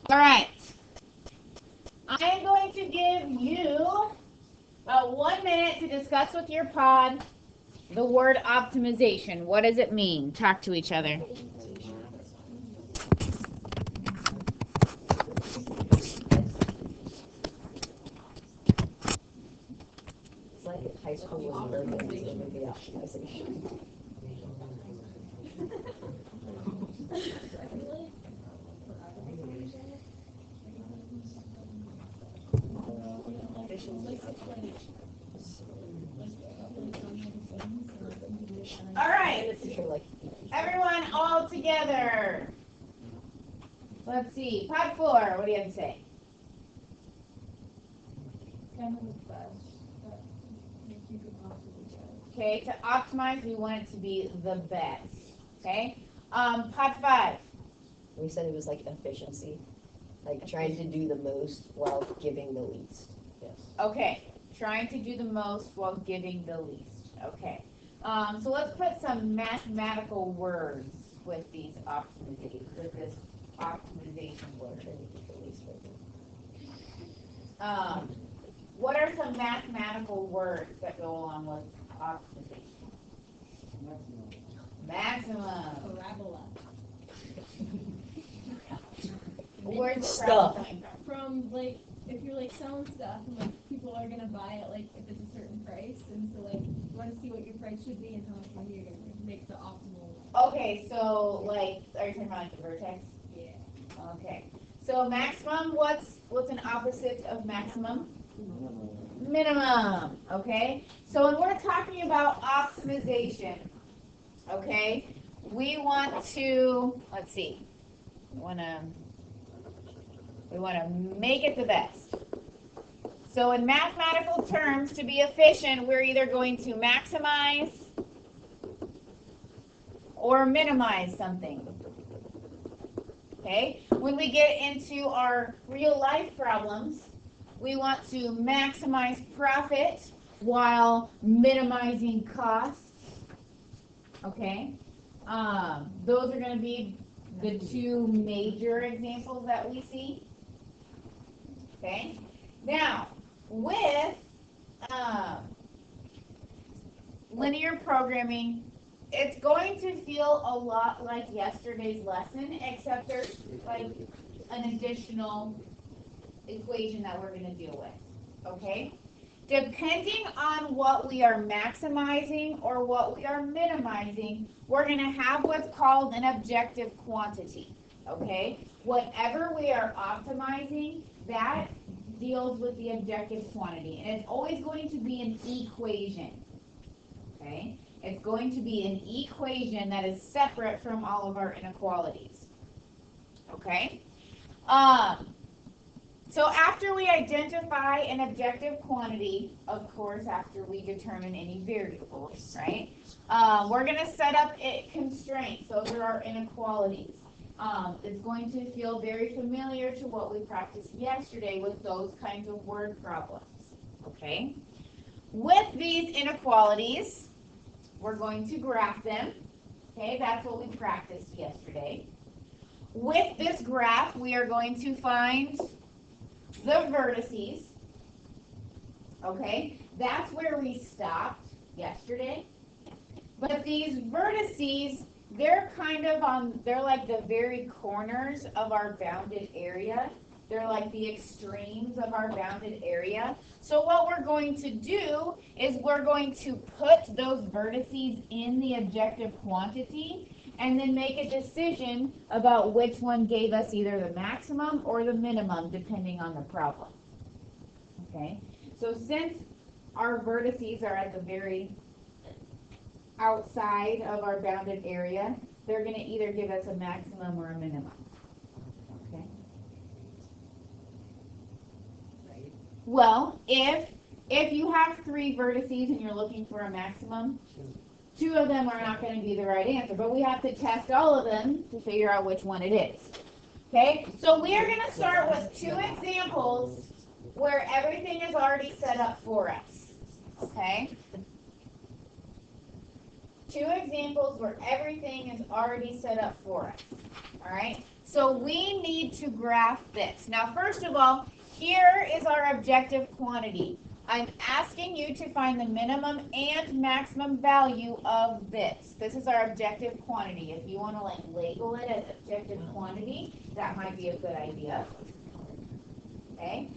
All right. I am going to give you about 1 minute to discuss with your pod the word optimization. What does it mean? Talk to each other. It's like if high school was perfect, it would be optimization. All right. Everyone all together. Let's see. Pod 4, what do you have to say? Okay, to optimize, we want it to be the best. Okay? Pod 5. We said it was like efficiency, like trying to do the most while giving the least. Yes. Okay, trying to do the most while giving the least. Okay. So let's put some mathematical words with these with this optimization word. What are some mathematical words that go along with optimization? Maximum. Parabola. Where's the Stuff. coming from? From like if you're like selling stuff and like people are gonna buy it like if it's a certain price, and so like you want to see what your price should be and how much money you're gonna make the optimal. Okay, so like, are you talking about like the vertex? Yeah. Okay. So maximum, what's an opposite of maximum? Minimum. Okay. So when we're talking about optimization, okay, we want to, let's see, we want to make it the best. So in mathematical terms, to be efficient, we're either going to maximize or minimize something. Okay? When we get into our real life problems, we want to maximize profit while minimizing costs. Okay? Those are going to be the two major examples that we see. Okay? Now, with linear programming, it's going to feel a lot like yesterday's lesson, except there's like an additional equation that we're going to deal with. Okay? Depending on what we are maximizing or what we are minimizing, we're going to have what's called an objective quantity. Okay? Whatever we are optimizing, that deals with the objective quantity. And it's always going to be an equation. Okay? It's going to be an equation that is separate from all of our inequalities. Okay? So after we identify an objective quantity, of course, after we determine any variables, right? We're going to set up constraints. Those are our inequalities. It's going to feel very familiar to what we practiced yesterday with those kinds of word problems. Okay? With these inequalities, we're going to graph them. Okay, that's what we practiced yesterday. With this graph, we are going to find the vertices. Okay, that's where we stopped yesterday. But these vertices, they're kind of they're like the very corners of our bounded area. They're like the extremes of our bounded area. So what we're going to do is we're going to put those vertices in the objective quantity and then make a decision about which one gave us either the maximum or the minimum depending on the problem. Okay, so since our vertices are at the very outside of our bounded area, they're going to either give us a maximum or a minimum. Okay. Well, if you have 3 vertices and you're looking for a maximum, 2 of them are not going to be the right answer, but we have to test all of them to figure out which one it is. Okay, so we are going to start with 2 examples where everything is already set up for us. Okay? 2 examples where everything is already set up for us. All right? So we need to graph this. Now, first of all, here is our objective quantity. I'm asking you to find the minimum and maximum value of this. This is our objective quantity. If you want to like label it as objective quantity, that might be a good idea. Okay?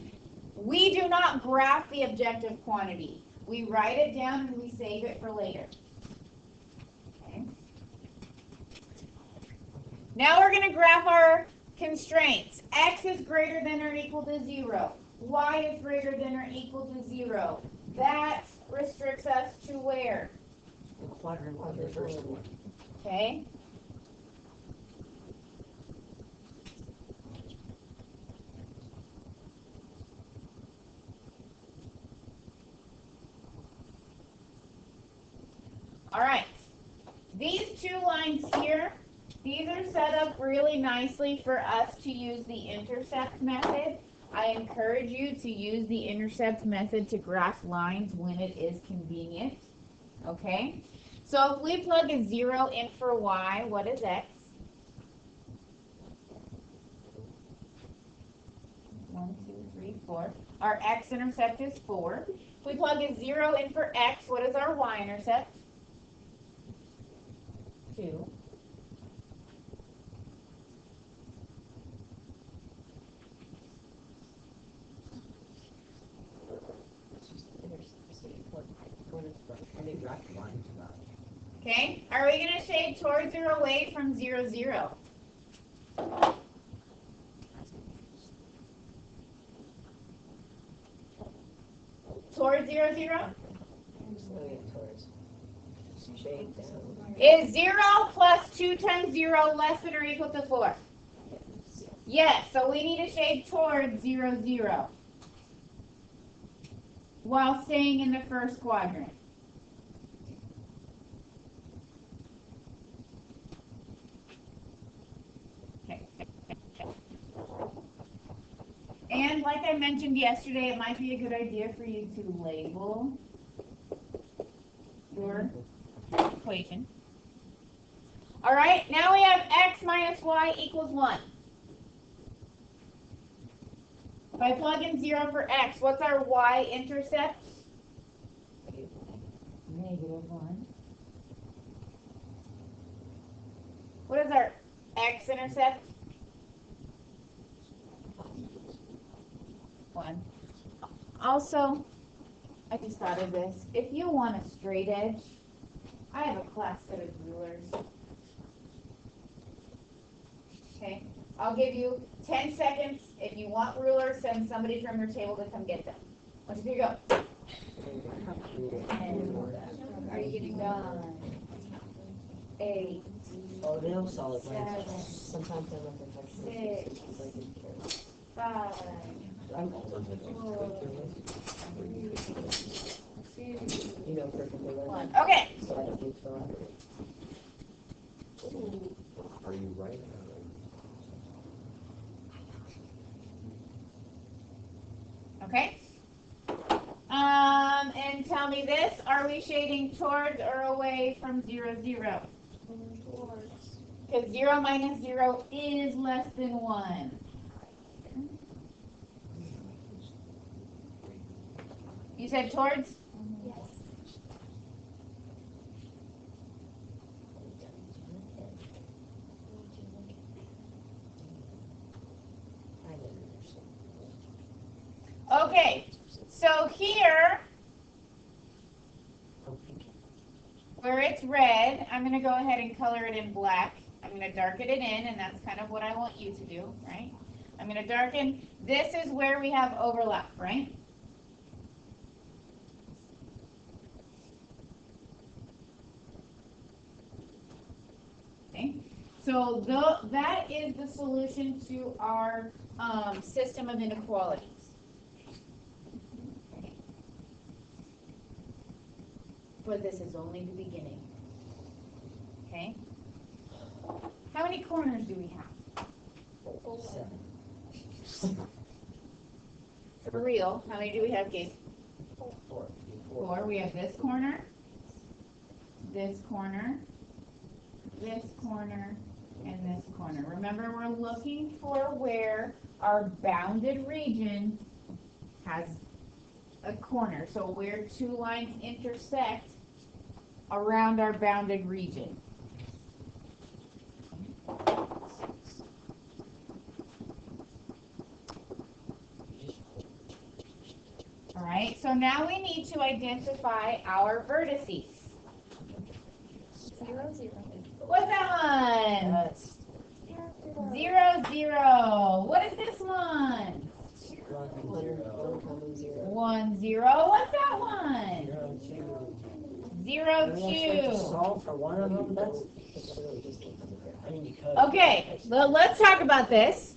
We do not graph the objective quantity. We write it down and we save it for later. Okay? Now we're going to graph our constraints. X is greater than or equal to 0. Y is greater than or equal to 0. That restricts us to where? The quadrant of the first one. Okay? All right. These two lines here, these are set up really nicely for us to use the intercept method. I encourage you to use the intercept method to graph lines when it is convenient. Okay? So if we plug a 0 in for y, what is x? 1, 2, 3, 4. Our x-intercept is 4. If we plug a 0 in for x, what is our y-intercept? 2. I think graph lines about. Okay, are we going to shade towards or away from 0, 0? Towards 0, 0? Shade down. Is 0 plus 2 times 0 less than or equal to 4? Yes, so we need to shade towards 0, 0 while staying in the first quadrant. Okay. And like I mentioned yesterday, it might be a good idea for you to label your equation. All right, now we have x minus y equals 1. If I plug in 0 for x, what's our y-intercept? -1. What is our x-intercept? 1. Also, I just thought of this. If you want a straight edge, I have a class set of rulers. Okay, I'll give you 10 seconds. If you want rulers, send somebody from your table to come get them. 1, 2, 3, go. Are you getting done? 8. Oh, they have solid lines. 7. Sometimes I'm a perfectionist. 6, So I didn't care. 5, I'm 4, 3, You know perfectly well. 1. Okay. So I don't need to fill out. Are you right? Okay. And tell me this, are we shading towards or away from 0, 0? Towards. Because 0 minus 0 is less than 1. You said towards? Yes. Okay, so here, where it's red, I'm going to go ahead and color it in black. I'm going to darken it in, and that's kind of what I want you to do, right? I'm going to darken. This is where we have overlap, right? Okay, so that is the solution to our system of inequalities. But this is only the beginning. Okay? How many corners do we have? 7. For real, how many do we have, Gabe? 4. 4. We have this corner, this corner, this corner, and this corner. Remember, we're looking for where our bounded region has a corner. So where two lines intersect around our bounded region. All right, so now we need to identify our vertices. 0, 0. What's that one? That's 0, 0. What is this one? 1, 0. 1, 0. What's that one? 0, 2. 0, Do we actually have to 2. solve for one of them? That's, I mean, you could. Okay, well, let's talk about this.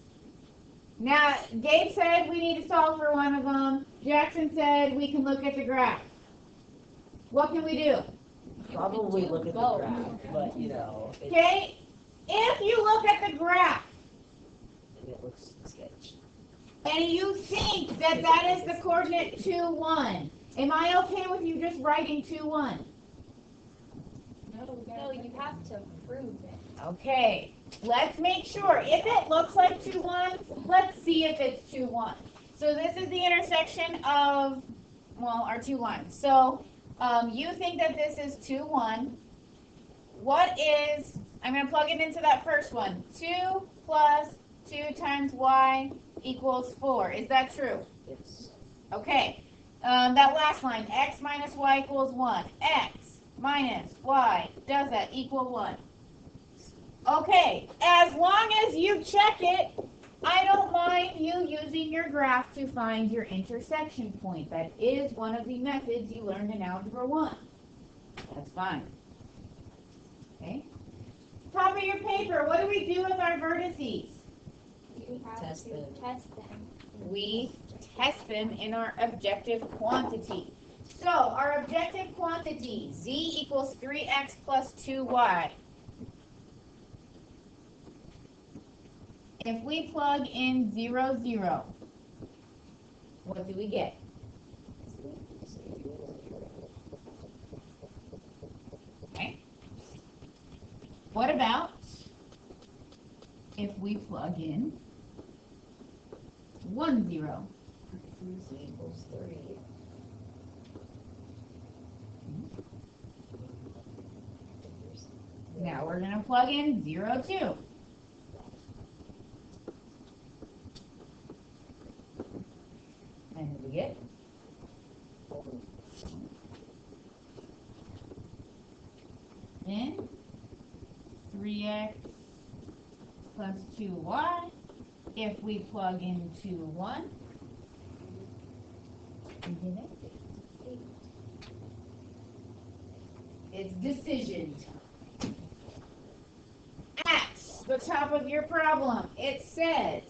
Now, Gabe said we need to solve for one of them. Jackson said we can look at the graph. What can we do? Probably look at the both. graph, but you know, Okay, if you look at the graph it looks sketchy. and you think that that is the coordinate 2, 1, am I okay with you just writing 2, 1? No, you have to prove it. Okay, let's make sure. If it looks like 2, 1, let's see if it's 2, 1. So this is the intersection of, well, our two lines. So you think that this is 2, 1. What is, I'm going to plug it into that first one. 2 plus 2 times y equals 4. Is that true? It's Okay. That last line, x minus y equals 1. X minus y, does that equal 1? Okay, as long as you check it, I don't mind you using your graph to find your intersection point. That is one of the methods you learned in Algebra 1. That's fine. Okay. Top of your paper, what do we do with our vertices? You have Test to them. test them. We test them in our objective quantity. So our objective quantity, z equals 3x plus 2y. If we plug in 0, 0, what do we get? Okay. What about if we plug in 1, 0? Z equals 3. Now we're going to plug in 0, 2. And what do we get? Then 3x plus 2y. If we plug into 1, we get it. It's decision time. At the top of your problem, it says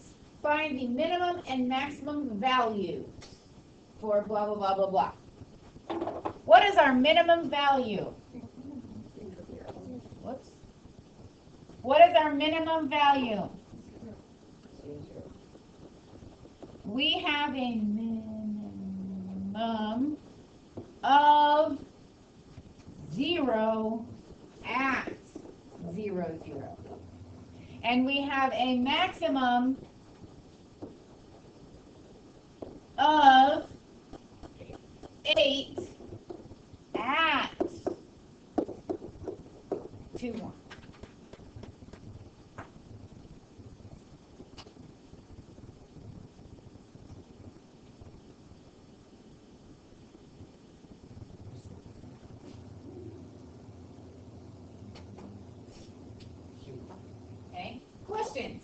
find the minimum and maximum value for blah, blah, blah, blah, blah. What is our minimum value? Whoops. What is our minimum value? We have a minimum of 0 at 0, 0. And we have a maximum of 8 at 2, 1. Okay, questions?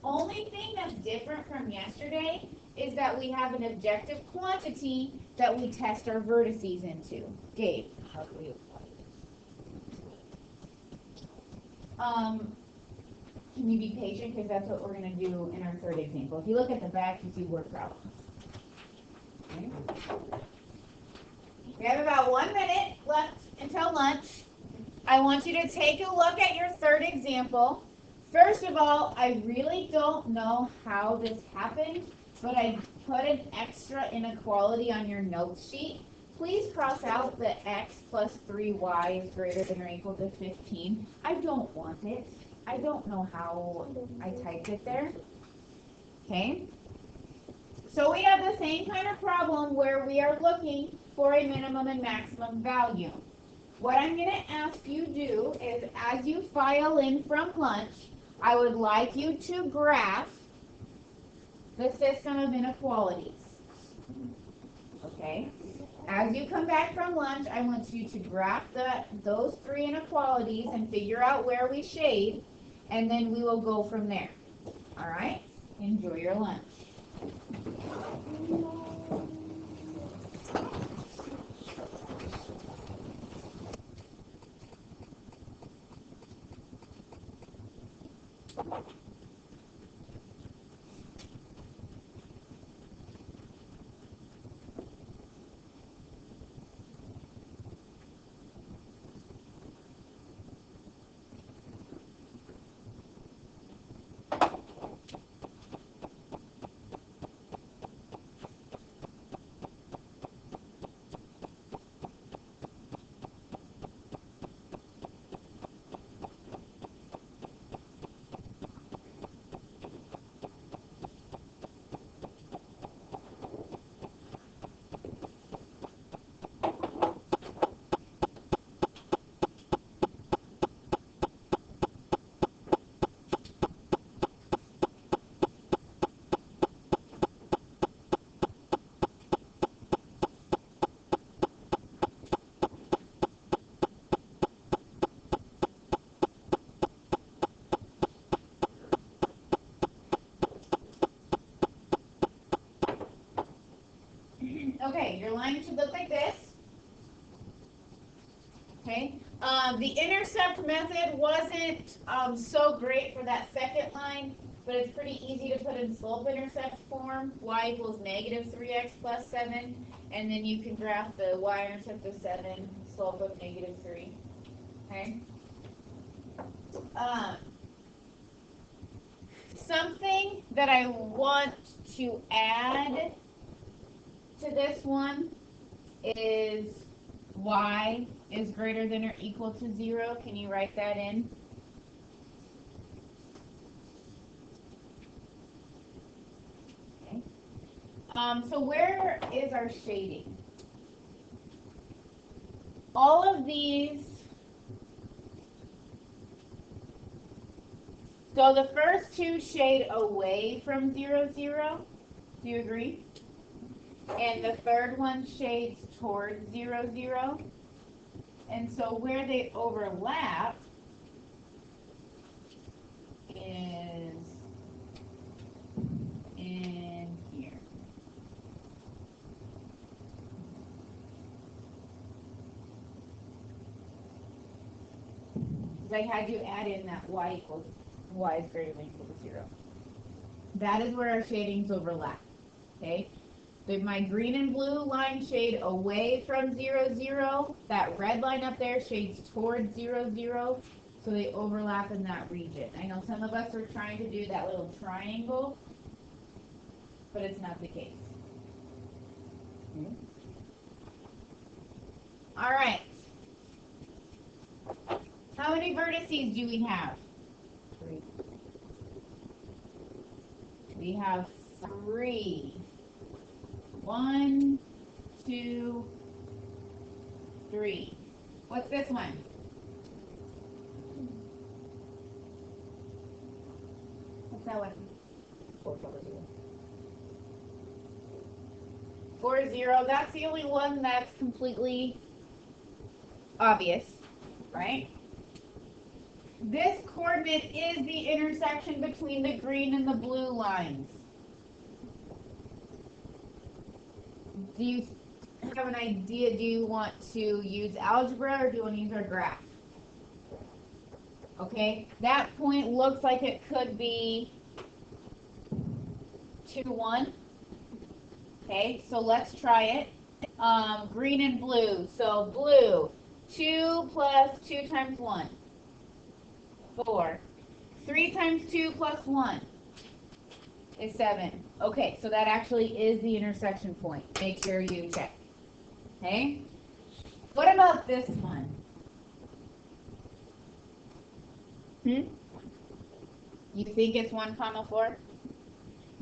Only thing that's different from yesterday is that we have an objective quantity that we test our vertices into. Gabe. How do we apply it? Can you be patient? Because that's what we're going to do in our third example. If you look at the back, you see word problems. Okay. We have about 1 minute left until lunch. I want you to take a look at your third example. First of all, I really don't know how this happened, but I put an extra inequality on your notes sheet please cross out the x plus 3y is greater than or equal to 15. I don't want it. I don't know how I typed it there. Okay? So we have the same kind of problem where we are looking for a minimum and maximum value. What I'm going to ask you do is as you file in from lunch, I would like you to graph the system of inequalities. Okay? As you come back from lunch, I want you to graph those three inequalities and figure out where we shade, and then we will go from there. All right? Enjoy your lunch. Okay, your line should look like this. Okay, the intercept method wasn't so great for that second line, but it's pretty easy to put in slope-intercept form. Y equals negative 3x plus 7, and then you can graph the y-intercept of 7, slope of negative 3. Okay. Something that I want to add to this one is y is greater than or equal to 0. Can you write that in? Okay. So where is our shading? All of these. So the first two shade away from 0, 0. Do you agree? And the third one shades towards 0, 0. And so where they overlap is in here. Because I had you add in that y is greater than or equal to 0. That is where our shadings overlap. Okay? My green and blue line shade away from 0, 0. That red line up there shades towards 0, 0. So they overlap in that region. I know some of us are trying to do that little triangle, but it's not the case. All right. How many vertices do we have? 3. We have 3. 1, 2, 3. What's this one? What's that one? 4, 4, 0. 4, 0. That's the only one that's completely obvious, right? This coordinate is the intersection between the green and the blue lines. Do you have an idea? Do you want to use algebra or do you want to use our graph? Okay, that point looks like it could be 2, 1. Okay, so let's try it. Green and blue. So blue, 2 plus 2 times 1. 4. 3 times 2 plus 1 is 7. Okay, so that actually is the intersection point. Make sure you check. Okay? What about this one? You think it's 1 comma 4?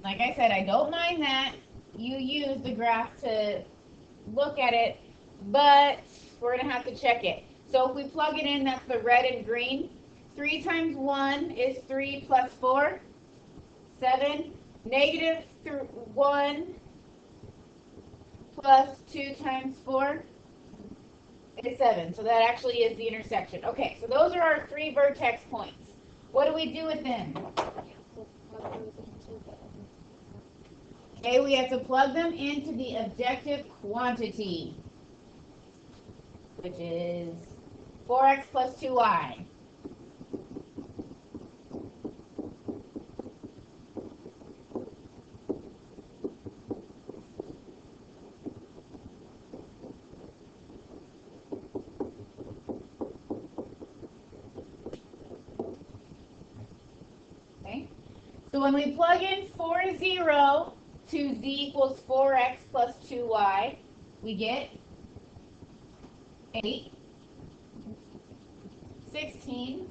Like I said, I don't mind that. You use the graph to look at it, but we're going to have to check it. So if we plug it in, that's the red and green. 3 times 1 is 3 plus 4, 7. Negative 1 plus 2 times 4 is 7. So that actually is the intersection. Okay, so those are our 3 vertex points. What do we do with them? Okay, we have to plug them into the objective quantity, which is 4x plus 2y. Okay, so when we plug in 4, 0 to z equals 4x plus 2y, we get 8, 16,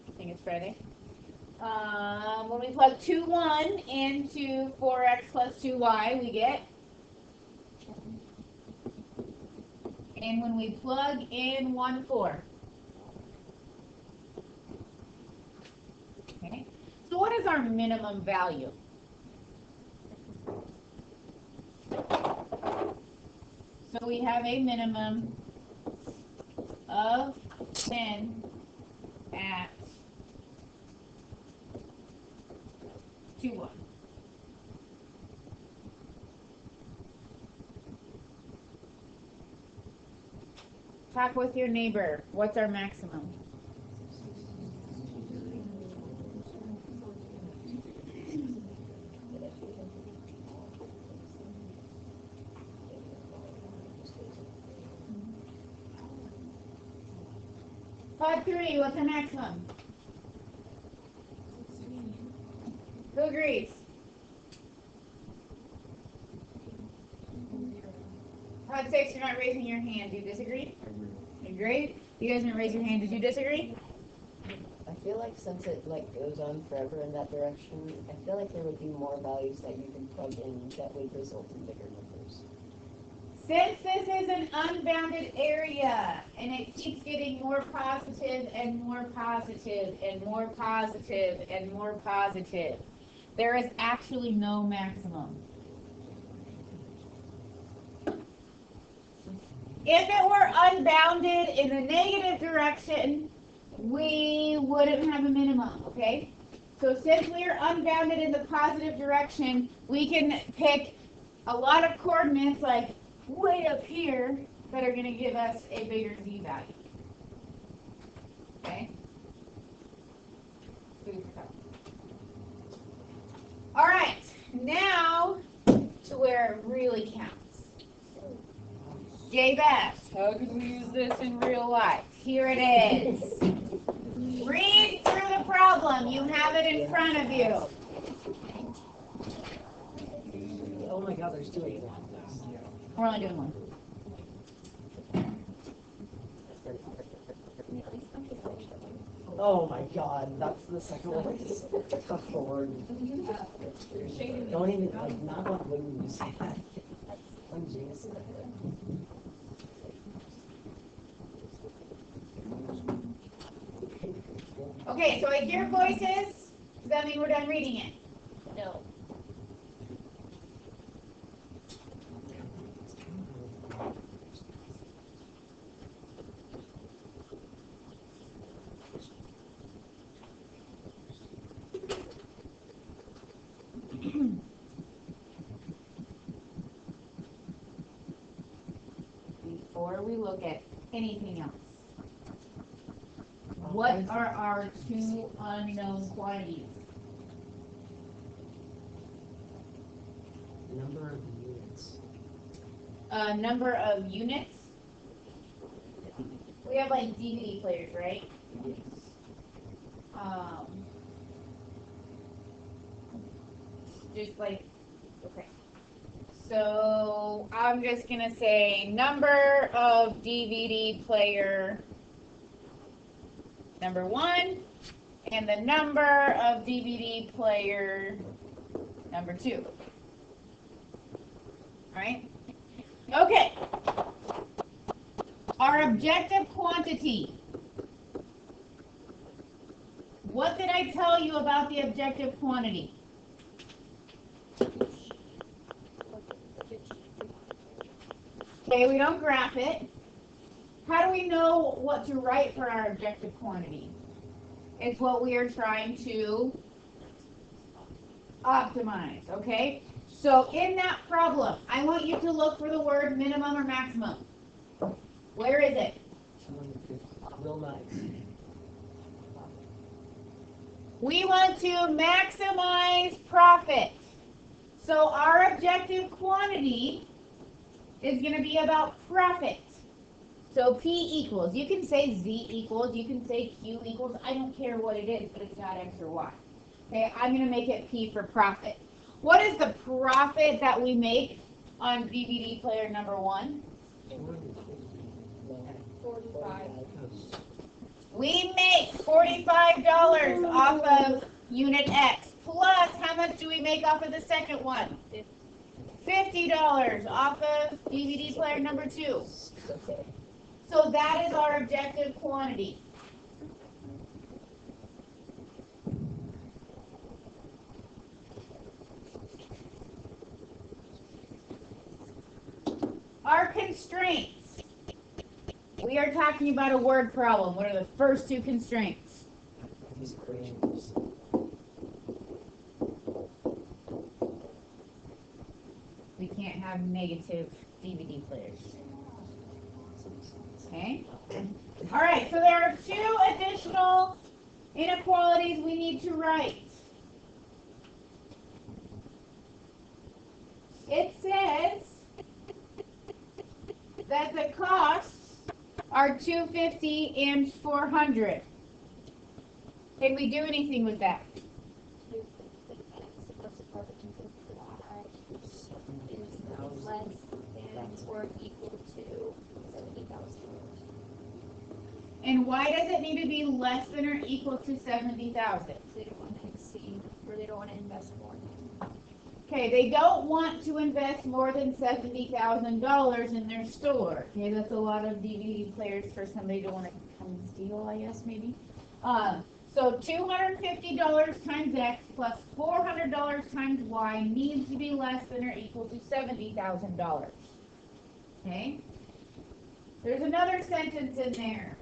I think it's Friday. When we plug 2, 1 into 4x plus 2y, we get, and when we plug in 1, 4. Okay, so what is our minimum value? So we have a minimum of 10 at 2, 1. Talk with your neighbor. What's our maximum? Pod 3, what's the maximum? Who agrees? Pod 6, you're not raising your hand. Do you disagree? Agree? You guys didn't raise your hand. Did you disagree? I feel like since it like goes on forever in that direction, I feel like there would be more values that you can plug in that would result in bigger numbers. Since this is an unbounded area and it keeps getting more positive and more positive and more positive and more positive, there is actually no maximum. If it were unbounded in the negative direction, we wouldn't have a minimum, okay? So since we're unbounded in the positive direction, we can pick a lot of coordinates like way up here that are going to give us a bigger z value. Okay? All right, now to where it really counts. J-Beth, how could we use this in real life? Here it is. Read through the problem. You have it in front of you. Oh my God, there's 2 of them. We're only doing one. Oh my God, that's the second one. Tough Lord. Don't even like not want when you say that. When James said that. Okay, so I hear voices. Does that mean we're done reading it? No. Before we look at anything else, what are our 2 unknown quantities? Number of units. Number of units. We have like DVD players, right? Yes. just like, okay. So I'm just gonna say number of DVD player number 1 and the number of DVD player number 2. Alright? Okay. Our objective quantity. What did I tell you about the objective quantity? Okay, we don't graph it. How do we know what to write for our objective quantity? It's what we are trying to optimize, okay? So in that problem, I want you to look for the word minimum or maximum. Where is it? Will not exceed. We want to maximize profit. So our objective quantity is going to be about profit. So P equals, you can say Z equals, you can say Q equals, I don't care what it is, but it's not X or Y. Okay, I'm going to make it P for profit. What is the profit that we make on DVD player number 1? 45. We make $45 off of unit X. Plus, how much do we make off of the second one? $50 off of DVD player number 2. So that is our objective quantity. Our constraints. We are talking about a word problem. What are the first 2 constraints? He's creators. We can't have negative DVD players. Okay? All right, so there are 2 additional inequalities we need to write. It says that the costs are $250 and $400. Can we do anything with that? Less than or equal to $70,000. And why does it need to be less than or equal to $70,000? They don't want to exceed, or they don't want to invest more. Okay, they don't want to invest more than $70,000 in their store. Okay, that's a lot of DVD players for somebody to want to come steal, I guess, maybe. So $250 times X plus $400 times Y needs to be less than or equal to $70,000. Okay? There's another sentence in there.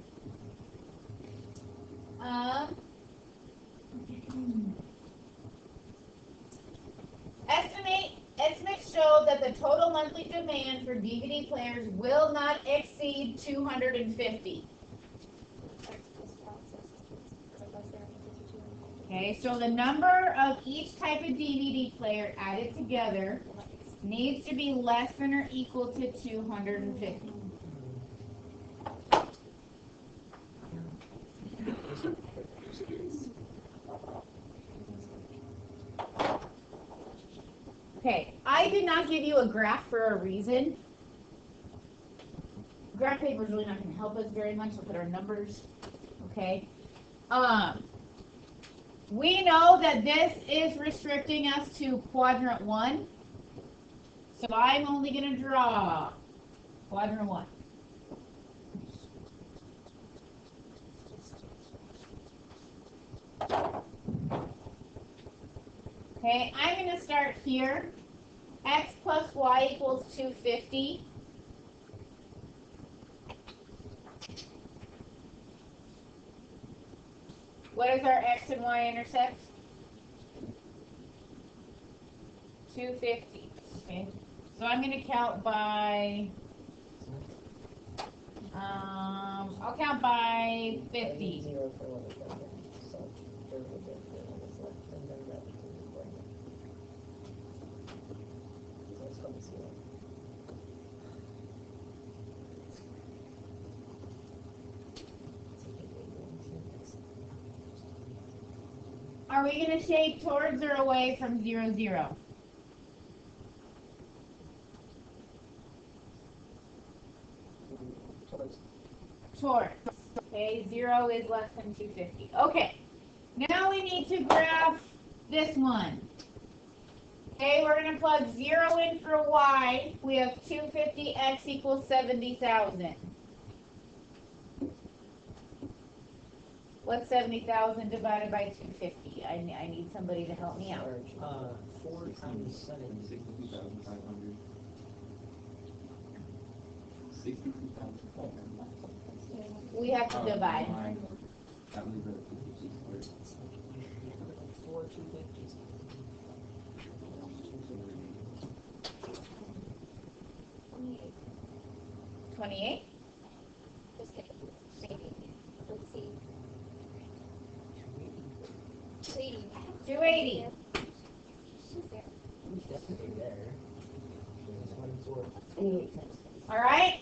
Estimates show that the total monthly demand for DVD players will not exceed 250. Okay, so the number of each type of DVD player added together needs to be less than or equal to 250. Okay, I did not give you a graph for a reason. Graph paper is really not going to help us very much. Look at our numbers. Okay. We know that this is restricting us to quadrant 1. So I'm only going to draw quadrant 1. Okay, I'm going to start here. X plus Y equals 250. What does our X and Y intersect? 250. Okay, so I'm going to count by, I'll count by 50. 0 for one of them, so there will be one is left, and then that becomes important. So it's going to 0. are we gonna shade towards or away from 0, 0? Towards. Okay, 0 is less than 250. Okay, now we need to graph this one. Okay, we're going to plug 0 in for y. We have 250x equals 70,000. What's 70,000 divided by 250? I need somebody to help me out. 4 times 7. 62,500. 62,500. We have to divide. That was the 56. 4 250s. 28? Just kidding. Maybe. Let's see. 280. 280. She's there. Definitely there. All right?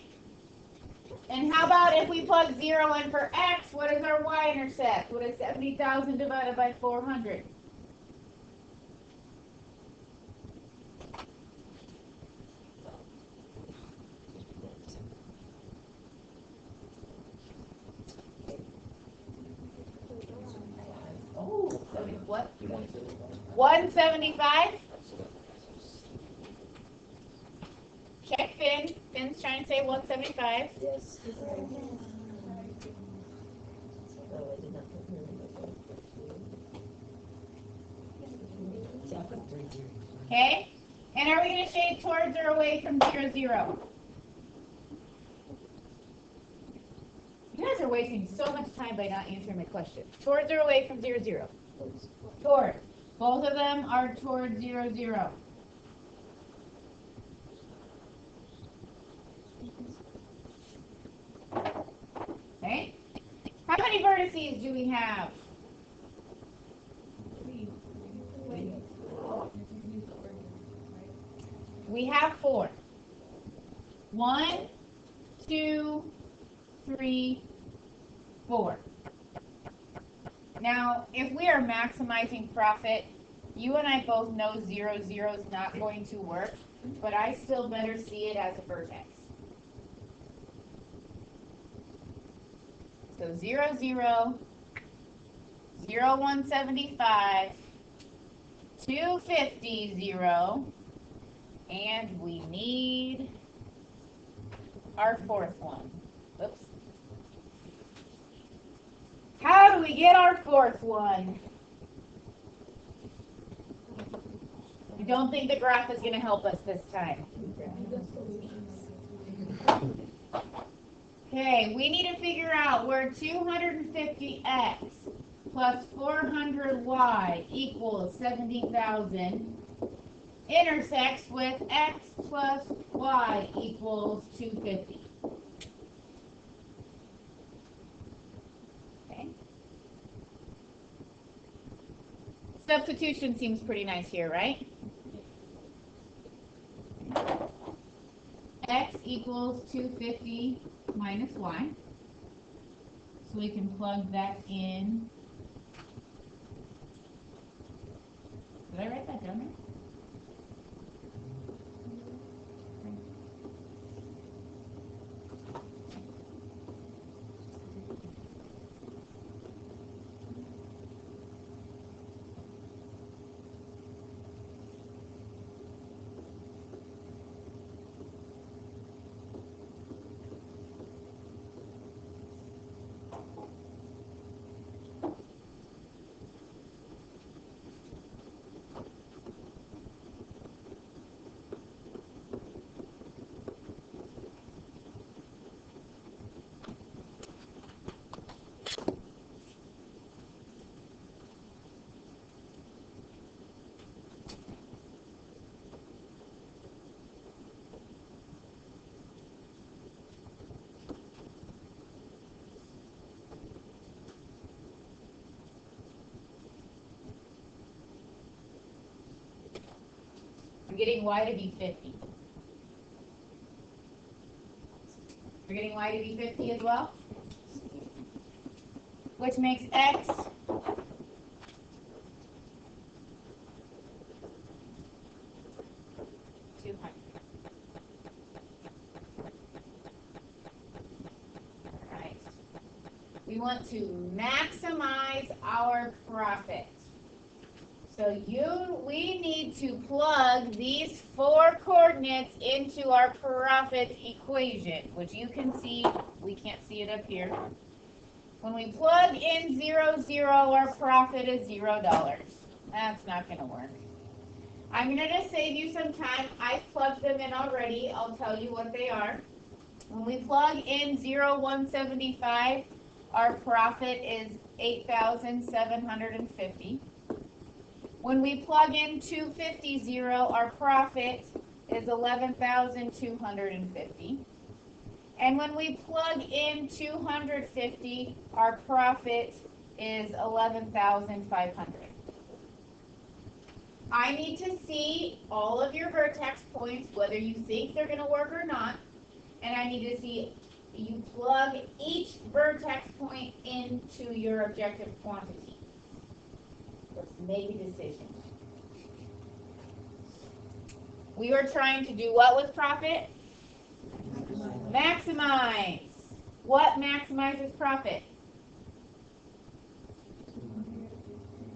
And how about if we plug 0 in for x, what is our y-intercept? What is 70,000 divided by 400? Oh, what? 175? Check Finn. Finn's trying to say 175. Yes. Oh, I did not put her in the book. Yeah, I put 3 here. Okay? And are we going to shade towards or away from 0, 0? You guys are wasting so much time by not answering my question. Towards or away from 0, 0? Towards. Both of them are towards 0, 0. Okay? How many vertices do we have? We have 4. 1, 2, 3, 4. Now, if we are maximizing profit, you and I both know 0, 0 is not going to work, but I still better see it as a vertex. So 0, 0, 0, 175, 250, 0, and we need our 4th one. Oops. How do we get our 4th one? I don't think the graph is going to help us this time. Okay, we need to figure out where 250x plus 400y equals 70,000 intersects with x plus y equals 250. Okay. Substitution seems pretty nice here, right? X equals 250 minus y. So we can plug that in. Did I write that down there? I'm getting y to be 50. You're getting y to be 50 as well? Which makes x We want to maximize our profit. So we need to plug these 4 coordinates into our profit equation, which you can see, we can't see it up here. When we plug in 0, 0, our profit is $0. That's not going to work. I'm going to save you some time. I've plugged them in already. I'll tell you what they are. When we plug in 175, our profit is $8,750. When we plug in 250, our profit is $11,250. And when we plug in 250, our profit is $11,500. I need to see all of your vertex points, whether you think they're going to work or not. And I need to see you plug each vertex point into your objective quantity. Let's make a decision. We were trying to do what with profit? Maximize. What maximizes profit?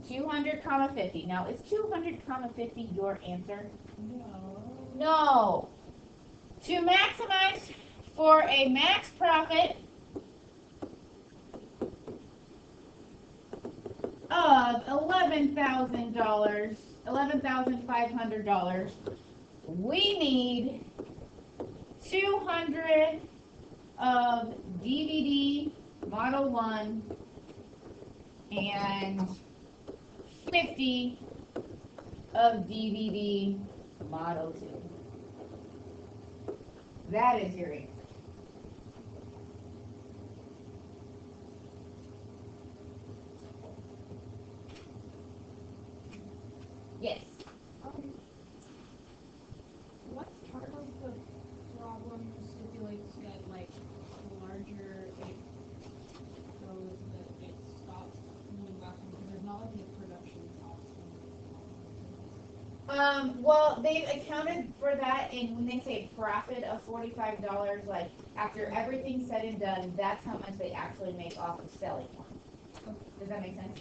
200, 50. Now, is 200, 50 your answer? No. To maximize for a max profit of $11,500, we need 200 of DVD Model 1 and 50 of DVD Model 2. That is your answer. Yes. What part of the problem stipulates that, like, the larger it goes, that it stops moving backwards? Because there's not like a production cost. Well, they've accounted for that in when they say profit of $45, like after everything's said and done, that's how much they actually make off of selling one. Does that make sense?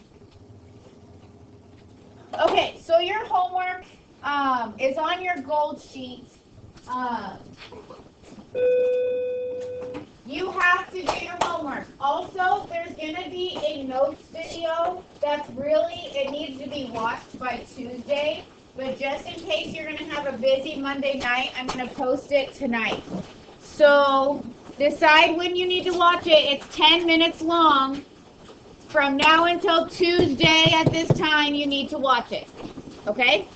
Okay, so your homework is on your gold sheet. You have to do your homework. Also, there's going to be a notes video that's it needs to be watched by Tuesday. But just in case you're going to have a busy Monday night, I'm going to post it tonight. So decide when you need to watch it. It's 10 minutes long. From now until Tuesday at this time, you need to watch it. Okay?